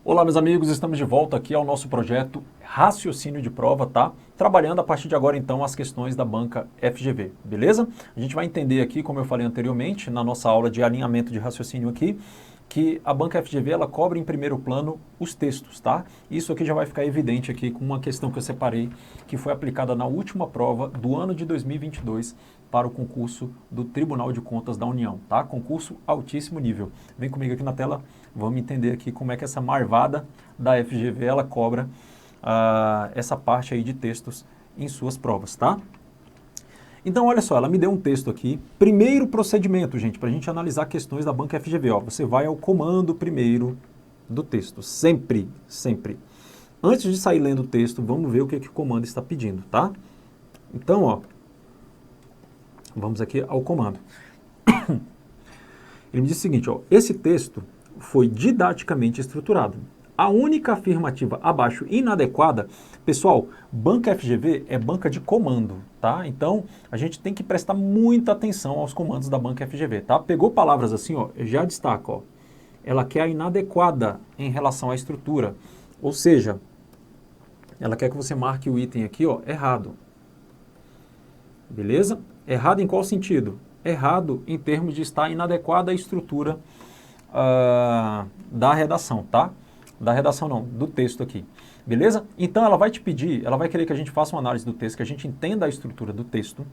Olá, meus amigos, estamos de volta aqui ao nosso projeto Raciocínio de Prova, tá? Trabalhando a partir de agora, então, as questões da banca FGV, beleza? A gente vai entender aqui, como eu falei anteriormente, na nossa aula de alinhamento de raciocínio aqui, que a banca FGV, ela cobre em primeiro plano os textos, tá? Isso aqui já vai ficar evidente aqui com uma questão que eu separei, que foi aplicada na última prova do ano de 2022 para o concurso do Tribunal de Contas da União, tá? Concurso altíssimo nível. Vem comigo aqui na tela, vamos entender aqui como é que essa marvada da FGV, ela cobra essa parte aí de textos em suas provas, tá? Então, olha só, ela me deu um texto aqui. Primeiro procedimento, gente, para a gente analisar questões da banca FGV. Ó, você vai ao comando primeiro do texto, sempre, sempre. Antes de sair lendo o texto, vamos ver o que o comando está pedindo, tá? Então, ó, vamos aqui ao comando. Ele me diz o seguinte, ó, esse texto foi didaticamente estruturado. A única afirmativa abaixo inadequada, pessoal, banca FGV é banca de comando, tá? Então, a gente tem que prestar muita atenção aos comandos da banca FGV, tá? Pegou palavras assim, ó, já destaca, ó. Ela quer a inadequada em relação à estrutura, ou seja, ela quer que você marque o item aqui, ó, errado. Beleza? Errado em qual sentido? Errado em termos de estar inadequada à estrutura da redação, tá? Da redação não, do texto aqui. Beleza? Então ela vai te pedir, ela vai querer que a gente faça uma análise do texto, que a gente entenda a estrutura do texto,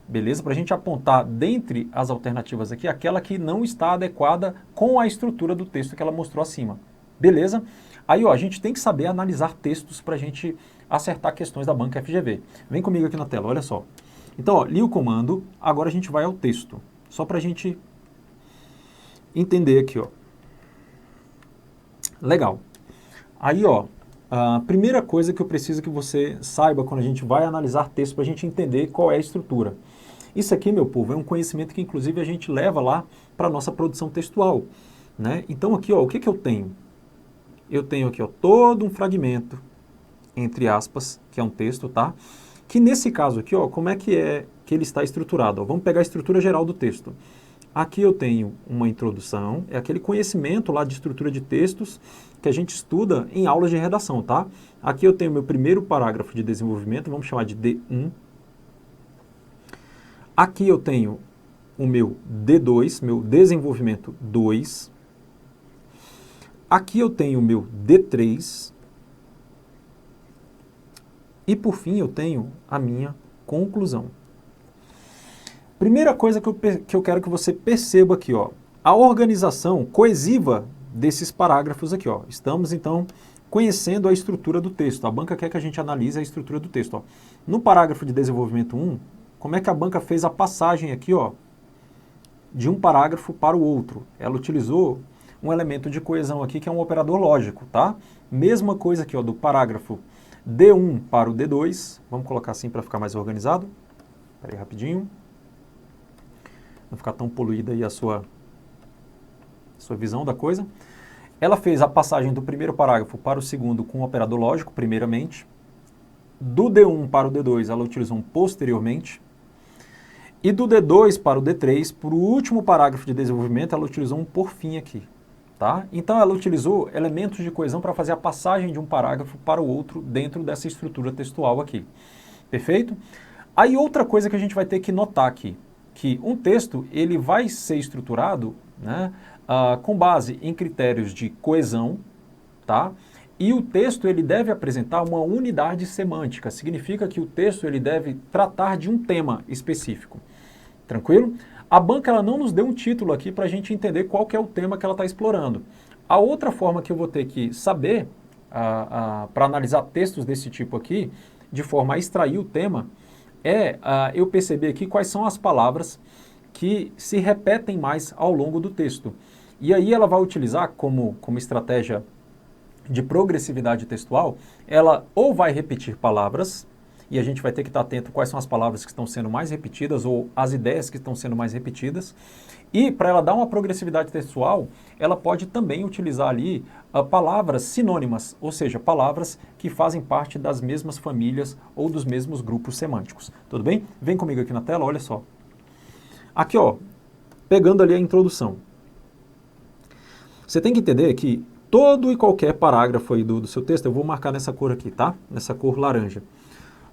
beleza? Para a gente apontar dentre as alternativas aqui, aquela que não está adequada com a estrutura do texto que ela mostrou acima. Beleza? Aí, ó, a gente tem que saber analisar textos para a gente acertar questões da banca FGV. Vem comigo aqui na tela, olha só. Então, ó, li o comando, agora a gente vai ao texto. Só para a gente entender aqui, ó. Legal. Aí, ó, a primeira coisa que eu preciso que você saiba quando a gente vai analisar texto para a gente entender qual é a estrutura. Isso aqui, meu povo, é um conhecimento que inclusive a gente leva lá para a nossa produção textual, né? Então aqui, ó, o que que eu tenho? Eu tenho aqui, ó, todo um fragmento, entre aspas, que é um texto, tá? Que nesse caso aqui, ó, como é que ele está estruturado? Ó, vamos pegar a estrutura geral do texto. Aqui eu tenho uma introdução, é aquele conhecimento lá de estrutura de textos que a gente estuda em aulas de redação, tá? Aqui eu tenho meu primeiro parágrafo de desenvolvimento, vamos chamar de D1. Aqui eu tenho o meu D2, meu desenvolvimento 2. Aqui eu tenho o meu D3. E por fim eu tenho a minha conclusão. Primeira coisa que eu quero que você perceba aqui, ó, a organização coesiva desses parágrafos aqui, ó. Estamos, então, conhecendo a estrutura do texto. A banca quer que a gente analise a estrutura do texto, ó. No parágrafo de desenvolvimento 1, como é que a banca fez a passagem aqui, ó, de um parágrafo para o outro? Ela utilizou um elemento de coesão aqui, que é um operador lógico, tá? Mesma coisa aqui, ó, do parágrafo D1 para o D2. Vamos colocar assim para ficar mais organizado. Espera aí rapidinho. Não ficar tão poluída aí a sua visão da coisa. Ela fez a passagem do primeiro parágrafo para o segundo com o operador lógico, primeiramente. Do D1 para o D2, ela utilizou um posteriormente. E do D2 para o D3, para o último parágrafo de desenvolvimento, ela utilizou um por fim aqui. Tá? Então ela utilizou elementos de coesão para fazer a passagem de um parágrafo para o outro dentro dessa estrutura textual aqui. Perfeito? Aí outra coisa que a gente vai ter que notar aqui, que um texto ele vai ser estruturado, né, com base em critérios de coesão, tá? E o texto ele deve apresentar uma unidade semântica, significa que o texto ele deve tratar de um tema específico. Tranquilo? A banca ela não nos deu um título aqui para a gente entender qual que é o tema que ela está explorando. A outra forma que eu vou ter que saber para analisar textos desse tipo aqui, de forma a extrair o tema, é eu perceber aqui quais são as palavras que se repetem mais ao longo do texto. E aí ela vai utilizar como estratégia de progressividade textual, ela ou vai repetir palavras, e a gente vai ter que estar atento quais são as palavras que estão sendo mais repetidas ou as ideias que estão sendo mais repetidas. E para ela dar uma progressividade textual, ela pode também utilizar ali palavras sinônimas, ou seja, palavras que fazem parte das mesmas famílias ou dos mesmos grupos semânticos. Tudo bem? Vem comigo aqui na tela, olha só. Aqui, ó, pegando ali a introdução. Você tem que entender que todo e qualquer parágrafo aí do seu texto, eu vou marcar nessa cor aqui, tá? Nessa cor laranja.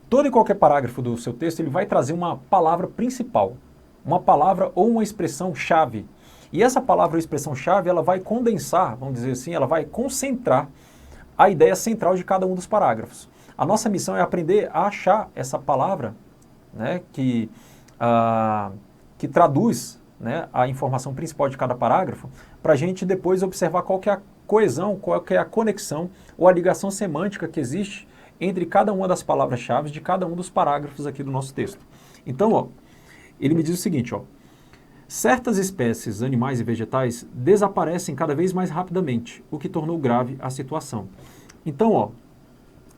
Todo e qualquer parágrafo do seu texto, ele vai trazer uma palavra principal, uma palavra ou uma expressão-chave. E essa palavra ou expressão-chave, ela vai condensar, vamos dizer assim, ela vai concentrar a ideia central de cada um dos parágrafos. A nossa missão é aprender a achar essa palavra, né, que traduz, né, a informação principal de cada parágrafo, para a gente depois observar qual que é a coesão, qual que é a conexão ou a ligação semântica que existe entre cada uma das palavras-chave de cada um dos parágrafos aqui do nosso texto. Então, ó, ele me diz o seguinte, ó, certas espécies animais e vegetais desaparecem cada vez mais rapidamente, o que tornou grave a situação. Então, ó,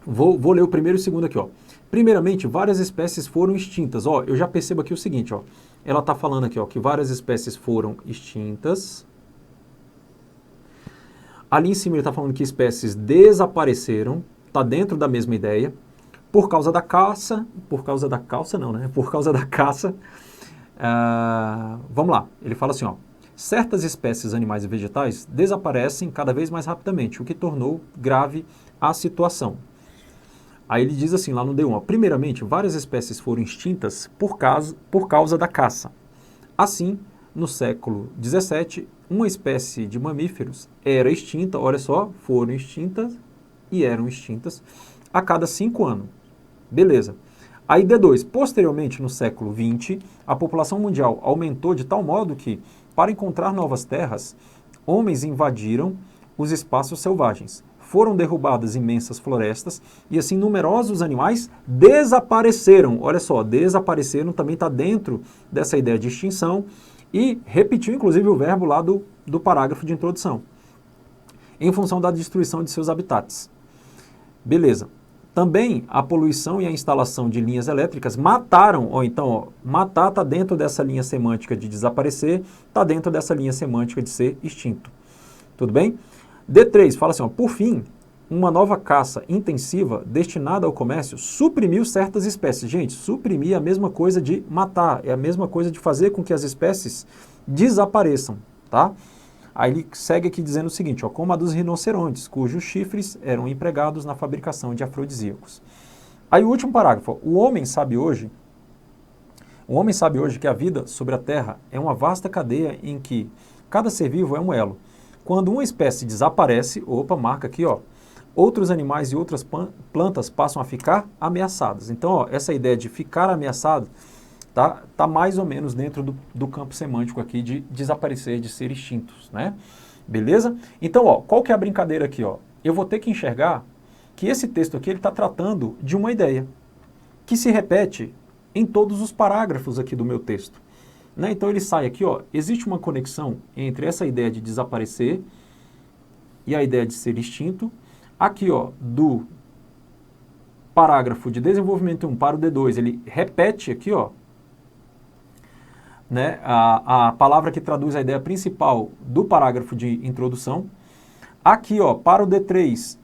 vou ler o primeiro e o segundo aqui, ó. Primeiramente, várias espécies foram extintas. Ó, eu já percebo aqui o seguinte, ó, ela está falando aqui, ó, que várias espécies foram extintas. Ali em cima ele está falando que espécies desapareceram. Está dentro da mesma ideia, por causa da caça, por causa da caça, vamos lá, ele fala assim, ó, certas espécies animais e vegetais desaparecem cada vez mais rapidamente, o que tornou grave a situação. Aí ele diz assim, lá no D1, ó, primeiramente, várias espécies foram extintas por causa da caça. Assim, no século XVII, uma espécie de mamíferos era extinta, olha só, foram extintas, e eram extintas a cada 5 anos. Beleza. Aí D2, posteriormente no século XX, a população mundial aumentou de tal modo que, para encontrar novas terras, homens invadiram os espaços selvagens. Foram derrubadas imensas florestas e assim numerosos animais desapareceram. Olha só, desapareceram também está dentro dessa ideia de extinção e repetiu inclusive o verbo lá do parágrafo de introdução, em função da destruição de seus habitats. Beleza. Também a poluição e a instalação de linhas elétricas mataram, ou então, ó, matar está dentro dessa linha semântica de desaparecer, está dentro dessa linha semântica de ser extinto. Tudo bem? D3 fala assim, ó, por fim, uma nova caça intensiva destinada ao comércio suprimiu certas espécies. Gente, suprimir é a mesma coisa de matar, é a mesma coisa de fazer com que as espécies desapareçam, tá? Aí ele segue aqui dizendo o seguinte, ó, como a dos rinocerontes, cujos chifres eram empregados na fabricação de afrodisíacos. Aí o último parágrafo, ó, o homem sabe hoje que a vida sobre a Terra é uma vasta cadeia em que cada ser vivo é um elo. Quando uma espécie desaparece, opa, marca aqui, ó, outros animais e outras plantas passam a ficar ameaçadas. Então, ó, essa ideia de ficar ameaçado tá mais ou menos dentro do campo semântico aqui de desaparecer, de ser extintos, né? Beleza? Então, ó, qual que é a brincadeira aqui, ó? Eu vou ter que enxergar que esse texto aqui ele está tratando de uma ideia que se repete em todos os parágrafos aqui do meu texto, né? Então ele sai aqui, ó, existe uma conexão entre essa ideia de desaparecer e a ideia de ser extinto. Aqui, ó, do parágrafo de desenvolvimento 1 para o D2, ele repete aqui, ó, né, a palavra que traduz a ideia principal do parágrafo de introdução. Aqui, ó, para o D3,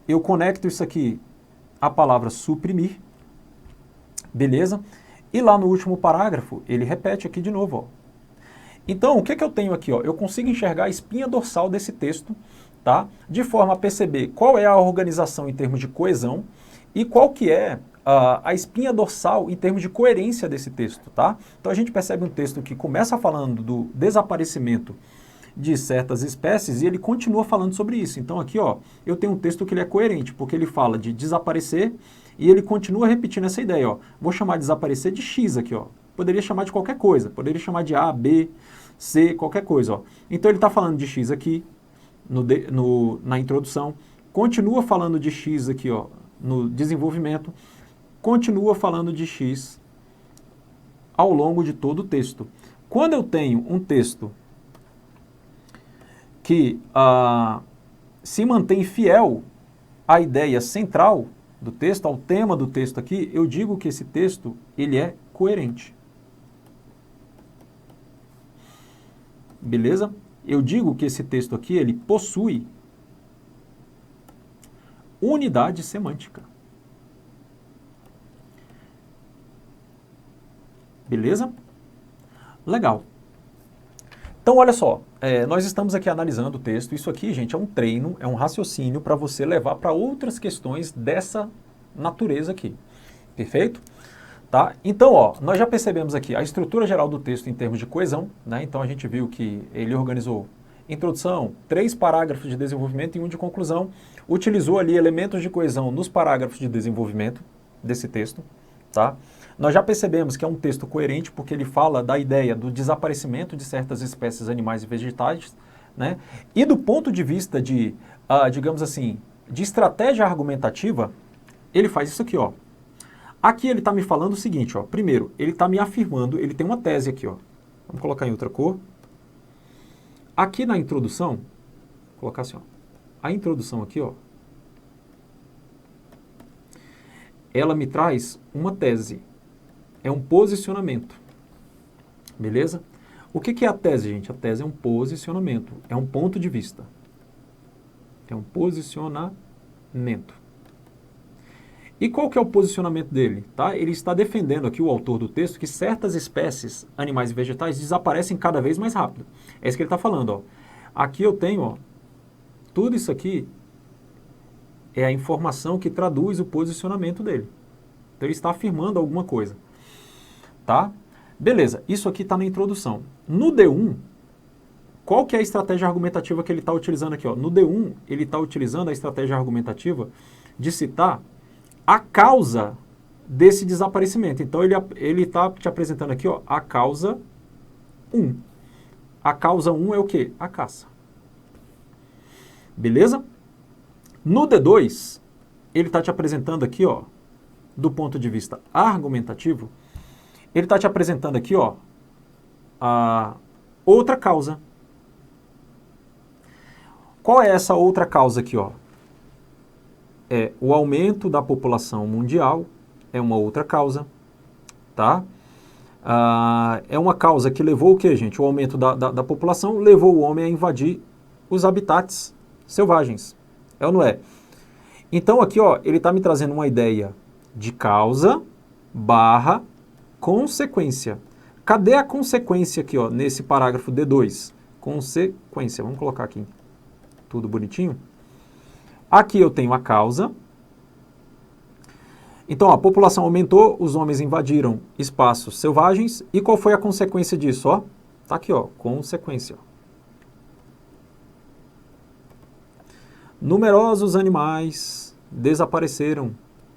eu conecto isso aqui à palavra suprimir, beleza? E lá no último parágrafo, ele repete aqui de novo, ó. Então, o que que eu tenho aqui, ó? Eu consigo enxergar a espinha dorsal desse texto, tá? De forma a perceber qual é a organização em termos de coesão e qual que é a espinha dorsal em termos de coerência desse texto, tá? Então a gente percebe um texto que começa falando do desaparecimento de certas espécies e ele continua falando sobre isso. Então aqui, ó, eu tenho um texto que ele é coerente, porque ele fala de desaparecer e ele continua repetindo essa ideia, ó. Vou chamar de desaparecer de X aqui, ó. Poderia chamar de qualquer coisa, poderia chamar de A, B, C, qualquer coisa, ó. Então ele está falando de X aqui na introdução, continua falando de X aqui, ó, no desenvolvimento, continua falando de X ao longo de todo o texto. Quando eu tenho um texto que se mantém fiel à ideia central do texto, ao tema do texto aqui, eu digo que esse texto ele é coerente. Beleza? Eu digo que esse texto aqui ele possui unidade semântica. Beleza? Legal. Então, olha só, nós estamos aqui analisando o texto. Isso aqui, gente, é um treino, é um raciocínio para você levar para outras questões dessa natureza aqui. Perfeito? Tá? Então, ó, nós já percebemos aqui a estrutura geral do texto em termos de coesão, né? Então, a gente viu que ele organizou introdução, 3 parágrafos de desenvolvimento e 1 de conclusão. Utilizou ali elementos de coesão nos parágrafos de desenvolvimento desse texto, tá? Nós já percebemos que é um texto coerente porque ele fala da ideia do desaparecimento de certas espécies animais e vegetais, né? E do ponto de vista de, digamos assim, de estratégia argumentativa, ele faz isso aqui, ó. Aqui ele está me falando o seguinte, ó. Primeiro, ele está me afirmando, ele tem uma tese aqui, ó. Vamos colocar em outra cor. Aqui na introdução, vou colocar assim, ó. A introdução aqui, ó. Ela me traz uma tese. É um posicionamento. Beleza? O que é a tese, gente? A tese é um posicionamento. É um ponto de vista. É um posicionamento. E qual que é o posicionamento dele? Tá? Ele está defendendo aqui, o autor do texto, que certas espécies, animais e vegetais, desaparecem cada vez mais rápido. É isso que ele está falando. Ó. Aqui eu tenho, ó, tudo isso aqui é a informação que traduz o posicionamento dele. Então ele está afirmando alguma coisa. Tá? Beleza, isso aqui está na introdução. No D1, qual que é a estratégia argumentativa que ele está utilizando aqui? Ó? No D1, ele está utilizando a estratégia argumentativa de citar a causa desse desaparecimento. Então, ele está te apresentando aqui, ó, a causa 1. A causa 1 é o quê? A caça. Beleza? No D2, ele está te apresentando aqui, ó, do ponto de vista argumentativo, ele está te apresentando aqui, ó, a outra causa. Qual é essa outra causa aqui, ó? É o aumento da população mundial, é uma outra causa, tá? É uma causa que levou o quê, gente? O aumento da população levou o homem a invadir os habitats selvagens, é ou não é? Então aqui, ó, ele está me trazendo uma ideia de causa barra consequência. Cadê a consequência aqui, ó, nesse parágrafo D2? Consequência, vamos colocar aqui tudo bonitinho. Aqui eu tenho a causa. Então, a população aumentou, os homens invadiram espaços selvagens. E qual foi a consequência disso? Ó, tá aqui, ó, consequência. Numerosos animais desapareceram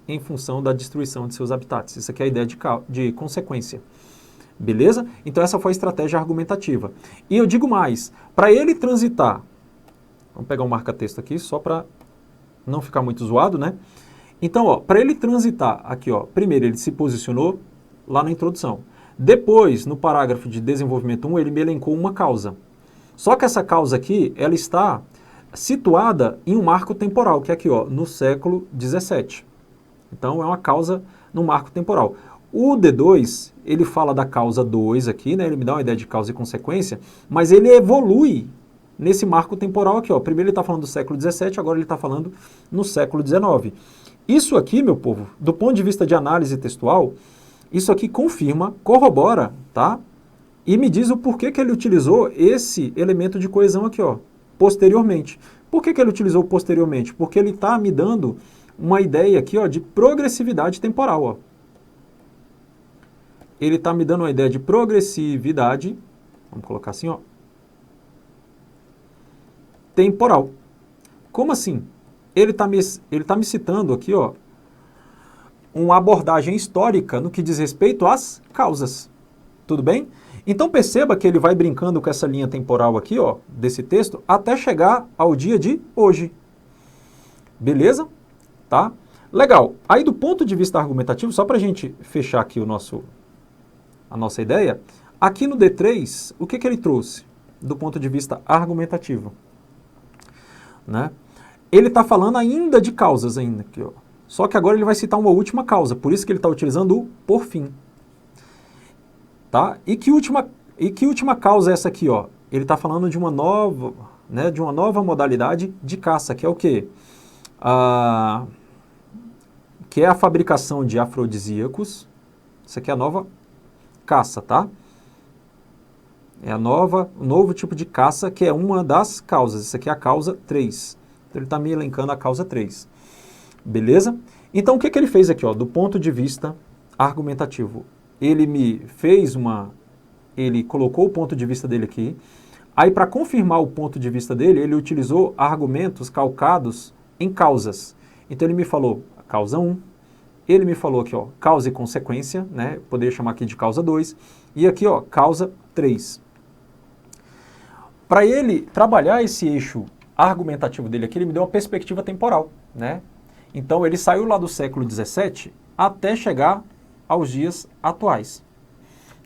em função da destruição de seus habitats. Isso aqui é a ideia de consequência. Beleza? Então, essa foi a estratégia argumentativa. E eu digo mais, para ele transitar, vamos pegar um marca-texto aqui, só para não ficar muito zoado, né? Então, ó, para ele transitar aqui, ó, primeiro ele se posicionou lá na introdução. Depois, no parágrafo de desenvolvimento 1, ele me elencou uma causa. Só que essa causa aqui, ela está situada em um marco temporal, que é aqui, ó, no século XVII. Então, é uma causa no marco temporal. O D2, ele fala da causa 2 aqui, né? Ele me dá uma ideia de causa e consequência, mas ele evolui nesse marco temporal aqui, ó. Primeiro ele está falando do século XVII, agora ele está falando no século XIX. Isso aqui, meu povo, do ponto de vista de análise textual, isso aqui confirma, corrobora, tá? E me diz o porquê que ele utilizou esse elemento de coesão aqui, ó, posteriormente. Por que ele utilizou posteriormente? Porque ele está me dando uma ideia aqui, ó, de progressividade temporal, ó. Ele está me dando uma ideia de progressividade, vamos colocar assim, ó, temporal. Como assim? Ele tá me citando aqui, ó, uma abordagem histórica no que diz respeito às causas. Tudo bem? Então perceba que ele vai brincando com essa linha temporal aqui, ó, desse texto, até chegar ao dia de hoje. Beleza? Tá? Legal. Aí do ponto de vista argumentativo, só para a gente fechar aqui a nossa ideia, aqui no D3, o que ele trouxe do ponto de vista argumentativo? Né? Ele está falando ainda de causas ainda aqui, ó. Só que agora ele vai citar uma última causa, por isso que ele está utilizando o por fim. Tá? E que última causa é essa aqui, ó? Ele está falando de uma nova, né, de uma nova modalidade de caça, que é o quê? Que é a fabricação de afrodisíacos. Isso aqui é a nova caça, tá? É o novo tipo de caça, que é uma das causas. Isso aqui é a causa 3. Então ele está me elencando a causa 3. Beleza? Então o que ele fez aqui, ó, do ponto de vista argumentativo? Ele me fez ele colocou o ponto de vista dele aqui. Aí, para confirmar o ponto de vista dele, ele utilizou argumentos calcados em causas. Então ele me falou a causa 1, ele me falou aqui, ó, causa e consequência, né? Poderia chamar aqui de causa 2, e aqui, ó, causa 3. Para ele trabalhar esse eixo argumentativo dele aqui, ele me deu uma perspectiva temporal, né? Então ele saiu lá do século XVII até chegar aos dias atuais.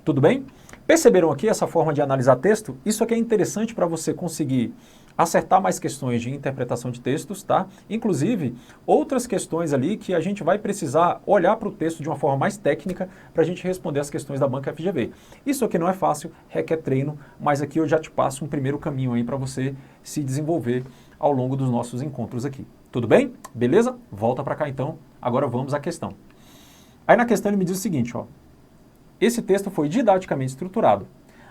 Tudo bem? Perceberam aqui essa forma de analisar texto? Isso aqui é interessante para você conseguir acertar mais questões de interpretação de textos, tá? Inclusive, outras questões ali que a gente vai precisar olhar para o texto de uma forma mais técnica para a gente responder as questões da banca FGV. Isso aqui não é fácil, requer treino, mas aqui eu já te passo um primeiro caminho aí para você se desenvolver ao longo dos nossos encontros aqui. Tudo bem? Beleza? Volta para cá então. Agora vamos à questão. Aí na questão ele me diz o seguinte, ó. Esse texto foi didaticamente estruturado.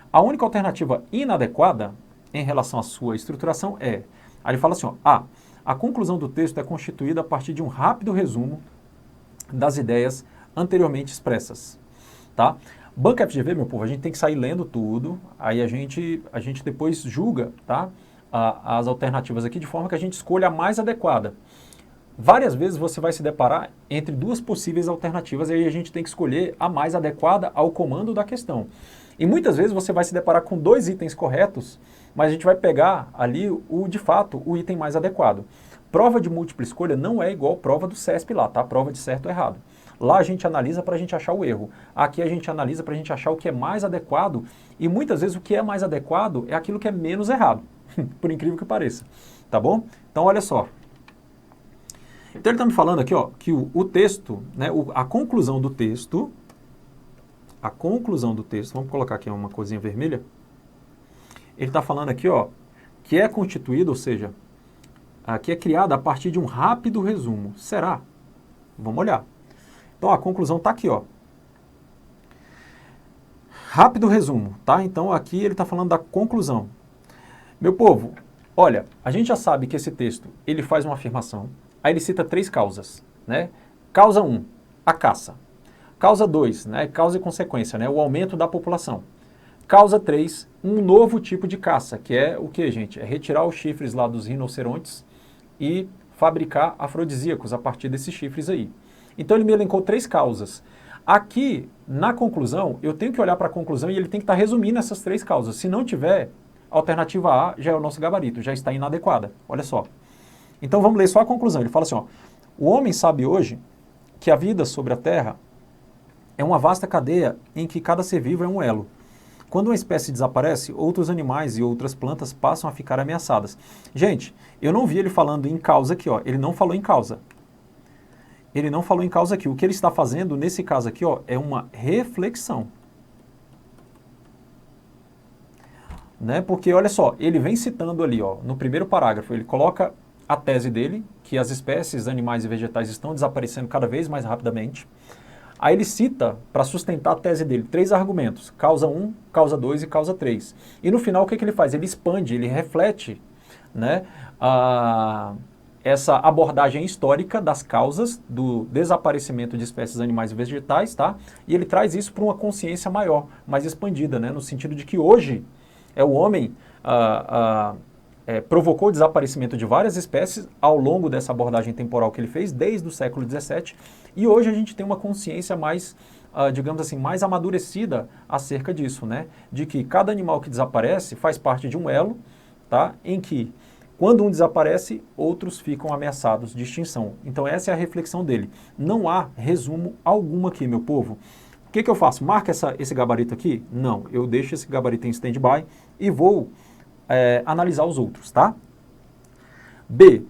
A única alternativa inadequada em relação à sua estruturação é... Aí ele fala assim, ó, a conclusão do texto é constituída a partir de um rápido resumo das ideias anteriormente expressas. Tá? Banca FGV, meu povo, a gente tem que sair lendo tudo, aí a gente depois julga, tá? As alternativas aqui de forma que a gente escolha a mais adequada. Várias vezes você vai se deparar entre duas possíveis alternativas e aí a gente tem que escolher a mais adequada ao comando da questão. E muitas vezes você vai se deparar com dois itens corretos, mas a gente vai pegar ali de fato, o item mais adequado. Prova de múltipla escolha não é igual prova do CESP lá, tá? Prova de certo ou errado. Lá a gente analisa para a gente achar o erro. Aqui a gente analisa para a gente achar o que é mais adequado e muitas vezes o que é mais adequado é aquilo que é menos errado, por incrível que pareça. Tá bom? Então olha só. Então ele está me falando aqui, ó, que o texto, né, a conclusão do texto, vamos colocar aqui uma coisinha vermelha, ele está falando aqui, ó, que é constituído, ou seja, que é criada a partir de um rápido resumo. Será? Vamos olhar. Então a conclusão está aqui, ó. Rápido resumo, tá? Então aqui ele está falando da conclusão. Meu povo, olha, a gente já sabe que esse texto, ele faz uma afirmação. Aí ele cita 3 causas, né? Causa 1, a caça. Causa 2, né? Causa e consequência, né? O aumento da população. Causa 3, um novo tipo de caça, que é o que, gente? É retirar os chifres lá dos rinocerontes e fabricar afrodisíacos a partir desses chifres aí. Então ele me elencou 3 causas. Aqui, na conclusão, eu tenho que olhar para a conclusão e ele tem que estar resumindo essas 3 causas. Se não tiver, a alternativa A já é o nosso gabarito, já está inadequada. Olha só. Então vamos ler só a conclusão. Ele fala assim, ó, o homem sabe hoje que a vida sobre a Terra é uma vasta cadeia em que cada ser vivo é um elo. Quando uma espécie desaparece, outros animais e outras plantas passam a ficar ameaçadas. Gente, eu não vi ele falando em causa aqui, ó. Ele não falou em causa. Ele não falou em causa aqui. O que ele está fazendo nesse caso aqui, ó, é uma reflexão. Né? Porque, olha só, ele vem citando ali, ó, no primeiro parágrafo, ele coloca a tese dele, que as espécies animais e vegetais estão desaparecendo cada vez mais rapidamente. Aí ele cita, para sustentar a tese dele, 3 argumentos, causa 1, causa 2 e causa 3. E no final o que ele faz? Ele expande, ele reflete, né, essa abordagem histórica das causas do desaparecimento de espécies animais e vegetais, tá? E ele traz isso para uma consciência maior, mais expandida, né, no sentido de que hoje o homem provocou o desaparecimento de várias espécies ao longo dessa abordagem temporal que ele fez, desde o século XVII, e hoje a gente tem uma consciência mais, digamos assim, mais amadurecida acerca disso, né? De que cada animal que desaparece faz parte de um elo, tá? Em que, quando um desaparece, outros ficam ameaçados de extinção. Então essa é a reflexão dele. Não há resumo algum aqui, meu povo. O que eu faço? Marca esse gabarito aqui? Não, eu deixo esse gabarito em stand-by e vou analisar os outros, tá? B.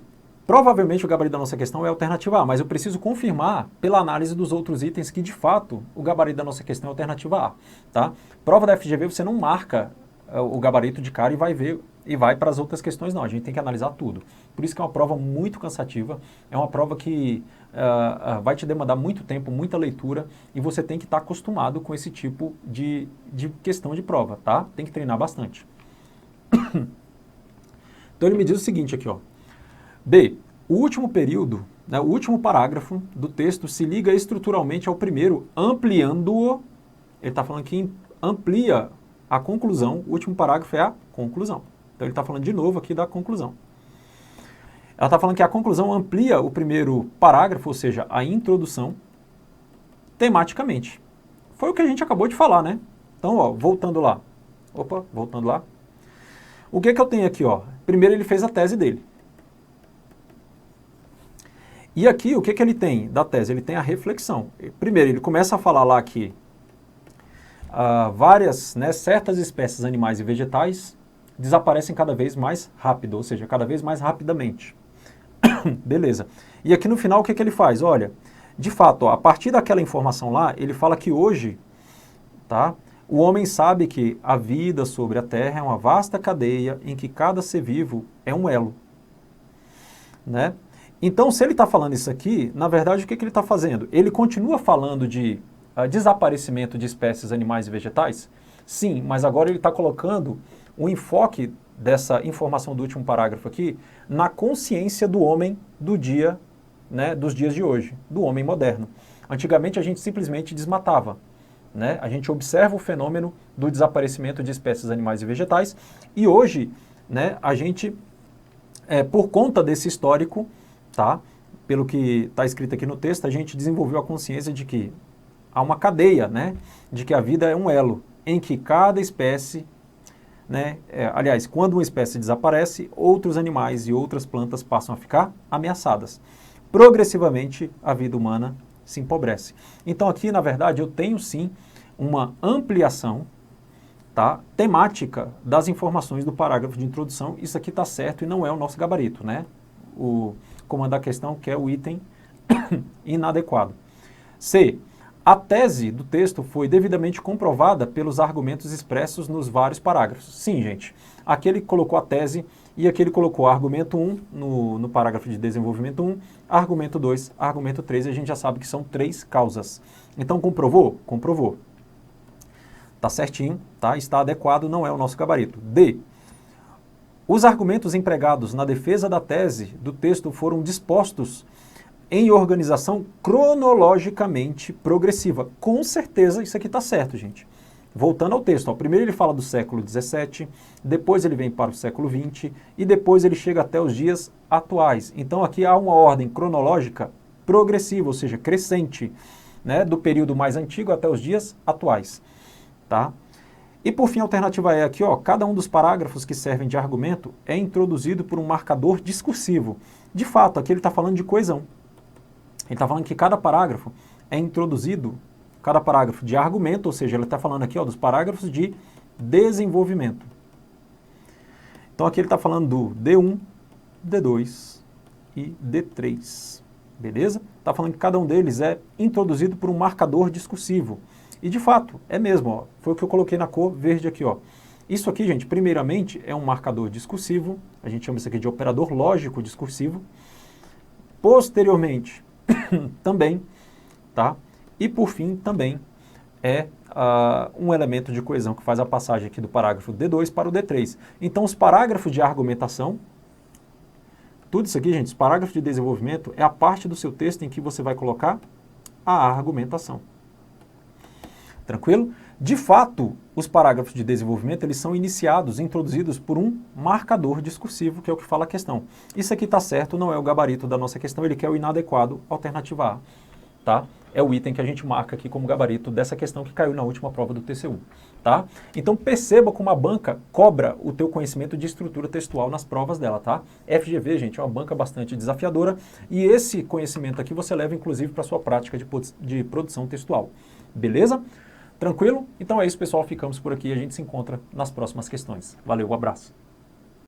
Provavelmente o gabarito da nossa questão é a alternativa A, mas eu preciso confirmar pela análise dos outros itens que, de fato, o gabarito da nossa questão é a alternativa A, tá? Prova da FGV, você não marca o gabarito de cara e vai ver e vai para as outras questões não, a gente tem que analisar tudo. Por isso que é uma prova muito cansativa, é uma prova que vai te demandar muito tempo, muita leitura, e você tem que estar acostumado com esse tipo de questão de prova, tá? Tem que treinar bastante. Então ele me diz o seguinte aqui, ó. B, o último período, né, o último parágrafo do texto se liga estruturalmente ao primeiro, ampliando-o. Ele está falando que amplia a conclusão, o último parágrafo é a conclusão. Então ele está falando de novo aqui da conclusão. Ela está falando que a conclusão amplia o primeiro parágrafo, ou seja, a introdução, tematicamente. Foi o que a gente acabou de falar, né? Então, ó, voltando lá. Opa, voltando lá. O que eu tenho aqui, ó? Primeiro ele fez a tese dele. E aqui, o que ele tem da tese? Ele tem a reflexão. Primeiro, ele começa a falar lá que certas espécies animais e vegetais desaparecem cada vez mais rápido, ou seja, cada vez mais rapidamente. Beleza. E aqui no final, o que ele faz? Olha, de fato, ó, a partir daquela informação lá, ele fala que hoje, tá, o homem sabe que a vida sobre a Terra é uma vasta cadeia em que cada ser vivo é um elo, né? Então, se ele está falando isso aqui, na verdade, o que ele está fazendo? Ele continua falando de desaparecimento de espécies animais e vegetais? Sim, mas agora ele está colocando o enfoque dessa informação do último parágrafo aqui na consciência do homem do dia, né, dos dias de hoje, do homem moderno. Antigamente a gente simplesmente desmatava, né? A gente observa o fenômeno do desaparecimento de espécies animais e vegetais e hoje, né, a gente, por conta desse histórico, tá? Pelo que está escrito aqui no texto, a gente desenvolveu a consciência de que há uma cadeia, né? De que a vida é um elo, em que cada espécie, né? Aliás, quando uma espécie desaparece, outros animais e outras plantas passam a ficar ameaçadas. Progressivamente, a vida humana se empobrece. Então aqui, na verdade, eu tenho sim uma ampliação, tá, temática das informações do parágrafo de introdução. Isso aqui está certo e não é o nosso gabarito, né? O comando da questão, que é o item inadequado. C. A tese do texto foi devidamente comprovada pelos argumentos expressos nos vários parágrafos. Sim, gente. Aqui ele colocou a tese e aqui ele colocou argumento 1 no parágrafo de desenvolvimento 1, argumento 2, argumento 3, e a gente já sabe que são 3 causas. Então, comprovou? Comprovou. Tá certinho, tá? Está adequado, não é o nosso gabarito. D. Os argumentos empregados na defesa da tese do texto foram dispostos em organização cronologicamente progressiva. Com certeza isso aqui está certo, gente. Voltando ao texto, ó, primeiro ele fala do século XVII, depois ele vem para o século XX e depois ele chega até os dias atuais. Então aqui há uma ordem cronológica progressiva, ou seja, crescente, né, do período mais antigo até os dias atuais. Tá? E por fim, a alternativa é aqui, ó, cada um dos parágrafos que servem de argumento é introduzido por um marcador discursivo. De fato, aqui ele está falando de coesão. Ele está falando que cada parágrafo é introduzido, cada parágrafo de argumento, ou seja, ele está falando aqui, ó, dos parágrafos de desenvolvimento. Então aqui ele está falando do D1, D2 e D3. Beleza? Está falando que cada um deles é introduzido por um marcador discursivo. E de fato, é mesmo, ó, foi o que eu coloquei na cor verde aqui, ó. Isso aqui, gente, primeiramente é um marcador discursivo, a gente chama isso aqui de operador lógico discursivo. Posteriormente, também, tá? E por fim, também é um elemento de coesão que faz a passagem aqui do parágrafo D2 para o D3. Então, os parágrafos de argumentação, tudo isso aqui, gente, os parágrafos de desenvolvimento é a parte do seu texto em que você vai colocar a argumentação. Tranquilo? De fato, os parágrafos de desenvolvimento, eles são iniciados, introduzidos por um marcador discursivo, que é o que fala a questão. Isso aqui está certo, não é o gabarito da nossa questão, ele quer o inadequado, alternativa A. Tá? É o item que a gente marca aqui como gabarito dessa questão que caiu na última prova do TCU. Tá? Então perceba como a banca cobra o teu conhecimento de estrutura textual nas provas dela. Tá? FGV, gente, é uma banca bastante desafiadora e esse conhecimento aqui você leva inclusive para a sua prática de produção textual. Beleza? Tranquilo? Então é isso, pessoal. Ficamos por aqui e a gente se encontra nas próximas questões. Valeu, um abraço.